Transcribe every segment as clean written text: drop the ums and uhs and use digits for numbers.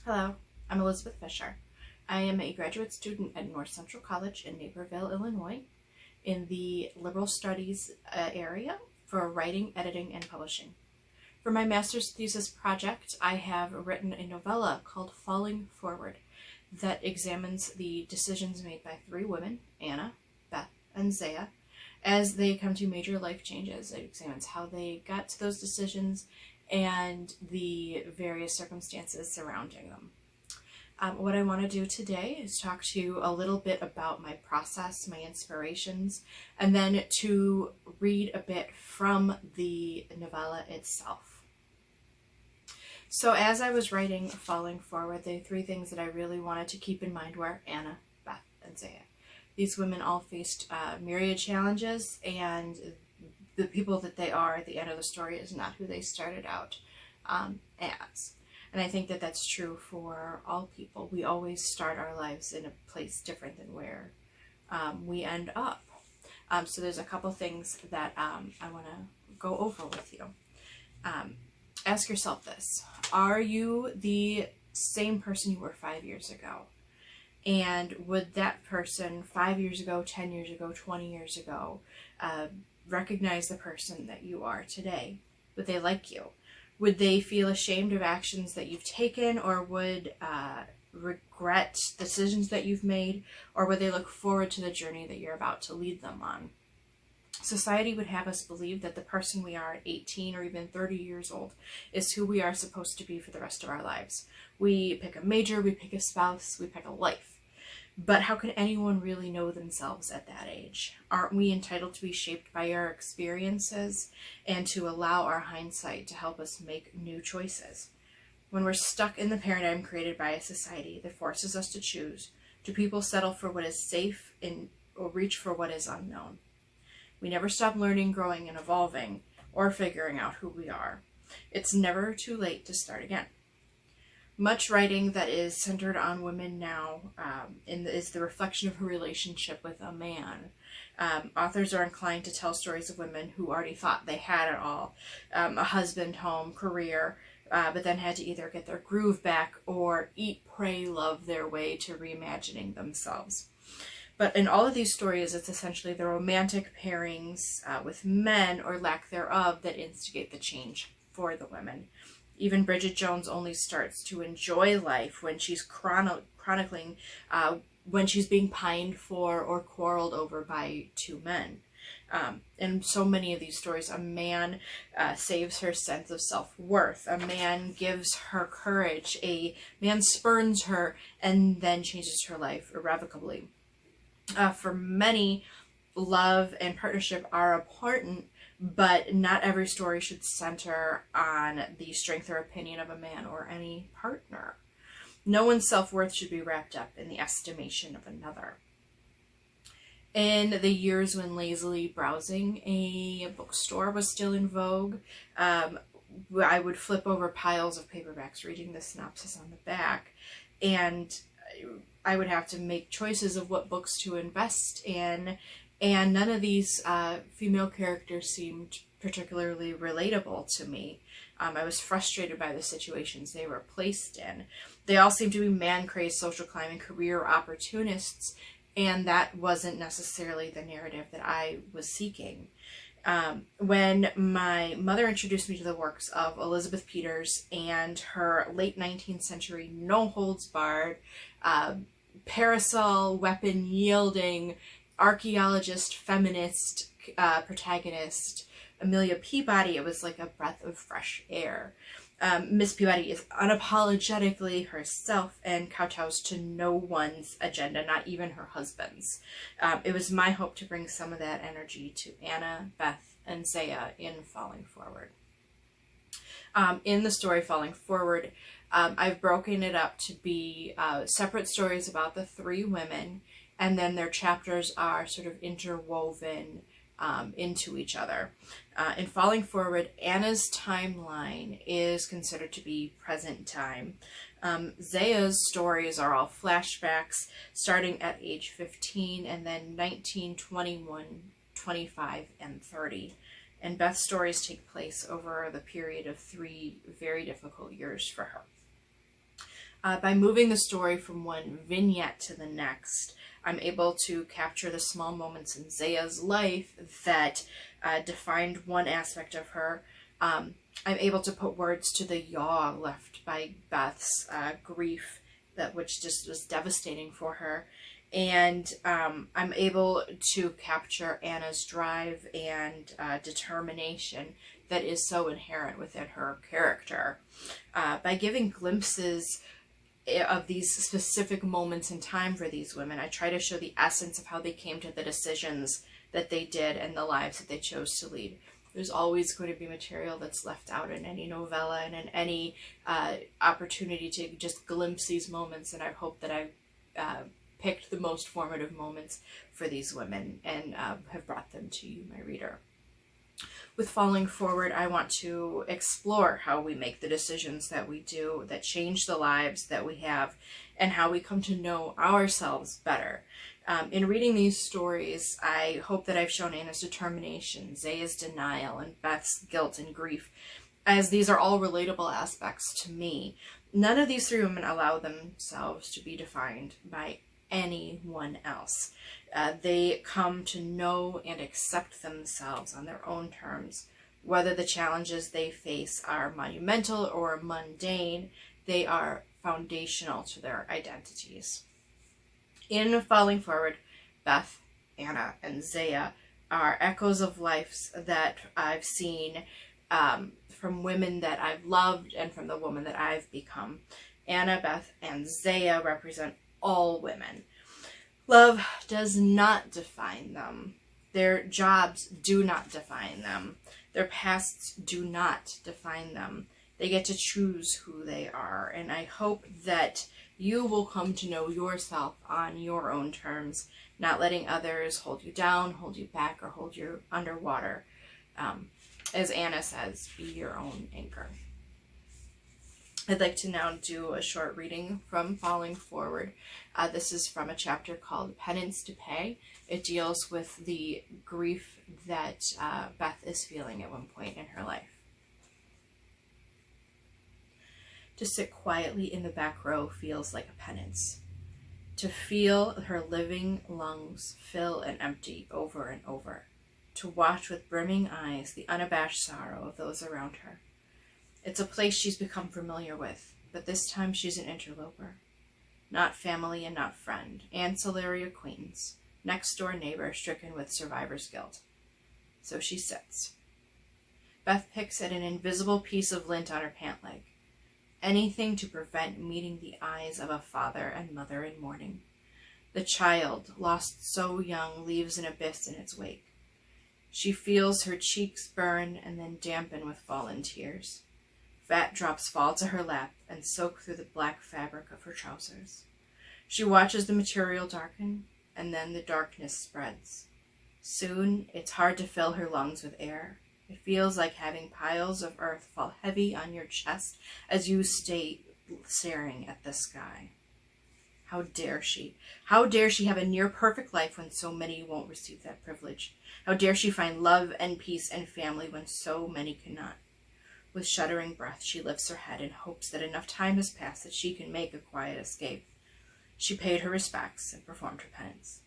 Hello, I'm Elizabeth Fisher. I am a graduate student at North Central College in Naperville, Illinois, in the liberal studies area for writing, editing, and publishing. For my master's thesis project, I have written a novella called Falling Forward that examines the decisions made by three women, Anna, Beth, and Zeah, as they come to major life changes. It examines how they got to those decisions and the various circumstances surrounding them. What I want to do today is talk to you a little bit about my process, my inspirations, and then to read a bit from the novella itself. So as I was writing Falling Forward, the three things that I really wanted to keep in mind were Anna, Beth, and Zeah. These women all faced myriad challenges, and the people that they are at the end of the story is not who they started out as. And I think that that's true for all people. We always start our lives in a place different than where we end up. So there's a couple things that I want to go over with you. Ask yourself this. Are you the same person you were 5 years ago? And would that person 5 years ago, 10 years ago, 20 years ago recognize the person that you are today? Would they like you? Would they feel ashamed of actions that you've taken, or would regret decisions that you've made, or would they look forward to the journey that you're about to lead them on? Society would have us believe that the person we are at 18 or even 30 years old is who we are supposed to be for the rest of our lives. We pick a major, we pick a spouse, we pick a life. But how can anyone really know themselves at that age? Aren't we entitled to be shaped by our experiences and to allow our hindsight to help us make new choices? When we're stuck in the paradigm created by a society that forces us to choose, do people settle for what is safe or reach for what is unknown? We never stop learning, growing, and evolving, or figuring out who we are. It's never too late to start again. Much writing that is centered on women now is the reflection of her relationship with a man. Authors are inclined to tell stories of women who already thought they had it all, a husband, home, career, but then had to either get their groove back or eat, pray, love their way to reimagining themselves. But in all of these stories, it's essentially the romantic pairings with men or lack thereof that instigate the change for the women. Even Bridget Jones only starts to enjoy life when she's chronicling when she's being pined for or quarreled over by two men. In so many of these stories, a man saves her sense of self-worth. A man gives her courage. A man spurns her and then changes her life irrevocably. For many, love and partnership are important, but not every story should center on the strength or opinion of a man or any partner. No one's self-worth should be wrapped up in the estimation of another. In the years when lazily browsing a bookstore was still in vogue, I would flip over piles of paperbacks reading the synopsis on the back, and I would have to make choices of what books to invest in, and none of these female characters seemed particularly relatable to me. I was frustrated by the situations they were placed in. They all seemed to be man-crazed social climbing career opportunists, and that wasn't necessarily the narrative that I was seeking. When my mother introduced me to the works of Elisabeth Peters and her late 19th century no-holds-barred, parasol weapon-yielding, archaeologist, feminist protagonist, Amelia Peabody, it was like a breath of fresh air. Miss Peabody is unapologetically herself and kowtows to no one's agenda, not even her husband's. It was my hope to bring some of that energy to Anna, Beth, and Zeah in Falling Forward. In the story Falling Forward, I've broken it up to be separate stories about the three women, and then their chapters are sort of interwoven into each other. In Falling Forward, Anna's timeline is considered to be present time. Zeah's stories are all flashbacks starting at age 15 and then 19, 21, 25, and 30. And Beth's stories take place over the period of 3 very difficult years for her. By moving the story from one vignette to the next, I'm able to capture the small moments in Zeah's life that defined one aspect of her. I'm able to put words to the yaw left by Beth's grief, which just was devastating for her. And I'm able to capture Anna's drive and determination that is so inherent within her character. By giving glimpses of these specific moments in time for these women, I try to show the essence of how they came to the decisions that they did and the lives that they chose to lead. There's always going to be material that's left out in any novella and in any opportunity to just glimpse these moments, and I hope that I've picked the most formative moments for these women and have brought them to you, my reader. With Falling Forward, I want to explore how we make the decisions that we do that change the lives that we have and how we come to know ourselves better. In reading these stories, I hope that I've shown Anna's determination, Zeah's denial, and Beth's guilt and grief, as these are all relatable aspects to me. None of these three women allow themselves to be defined by anyone else. They come to know and accept themselves on their own terms. Whether the challenges they face are monumental or mundane, they are foundational to their identities. In Falling Forward, Beth, Anna, and Zeah are echoes of lives that I've seen from women that I've loved and from the woman that I've become. Anna, Beth, and Zeah represent all women. Love does not define them. Their jobs do not define them. Their pasts do not define them. They get to choose who they are, and I hope that you will come to know yourself on your own terms, not letting others hold you down, hold you back, or hold you underwater. As Anna says, be your own anchor. I'd like to now do a short reading from Falling Forward. This is from a chapter called Penance to Pay. It deals with the grief that Beth is feeling at one point in her life. To sit quietly in the back row feels like a penance. To feel her living lungs fill and empty over and over. To watch with brimming eyes the unabashed sorrow of those around her. It's a place she's become familiar with, but this time she's an interloper. Not family and not friend, ancillary acquaintance, next-door neighbor stricken with survivor's guilt. So she sits. Beth picks at an invisible piece of lint on her pant leg. Anything to prevent meeting the eyes of a father and mother in mourning. The child, lost so young, leaves an abyss in its wake. She feels her cheeks burn and then dampen with fallen tears. Fat drops fall to her lap and soak through the black fabric of her trousers. She watches the material darken, and then the darkness spreads. Soon, it's hard to fill her lungs with air. It feels like having piles of earth fall heavy on your chest as you stay staring at the sky. How dare she? How dare she have a near-perfect life when so many won't receive that privilege? How dare she find love and peace and family when so many cannot? With shuddering breath, she lifts her head and hopes that enough time has passed that she can make a quiet escape. She paid her respects and performed her penance.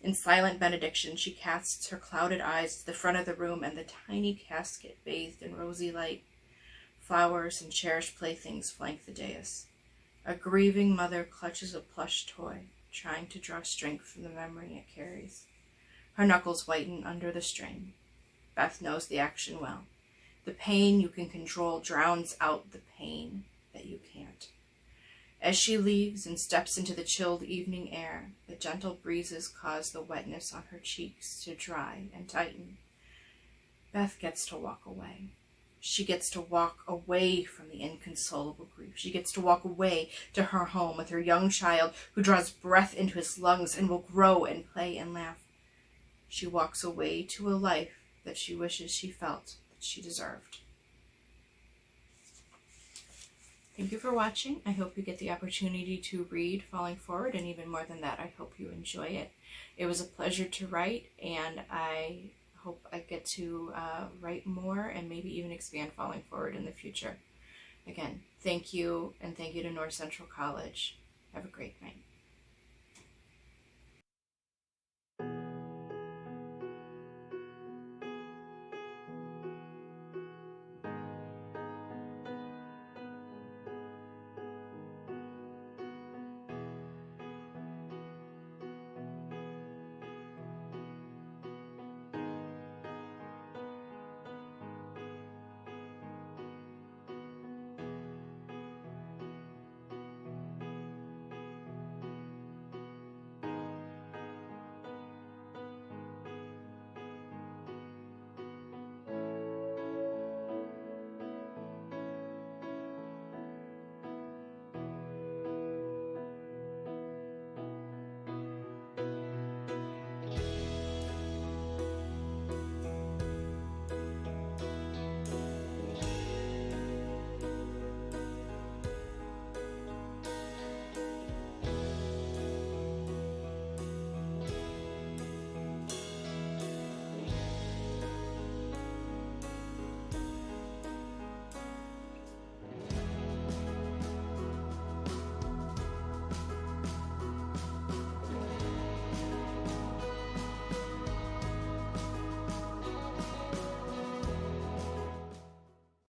In silent benediction, she casts her clouded eyes to the front of the room and the tiny casket bathed in rosy light. Flowers and cherished playthings flank the dais. A grieving mother clutches a plush toy, trying to draw strength from the memory it carries. Her knuckles whiten under the strain. Beth knows the action well. The pain you can control drowns out the pain that you can't. As she leaves and steps into the chilled evening air, the gentle breezes cause the wetness on her cheeks to dry and tighten. Beth gets to walk away. She gets to walk away from the inconsolable grief. She gets to walk away to her home with her young child who draws breath into his lungs and will grow and play and laugh. She walks away to a life that she wishes she felt that she deserved. Thank you for watching. I hope you get the opportunity to read Falling Forward, and even more than that, I hope you enjoy it. It was a pleasure to write, and I hope I get to write more and maybe even expand Falling Forward in the future. Again, thank you, and thank you to North Central College. Have a great night.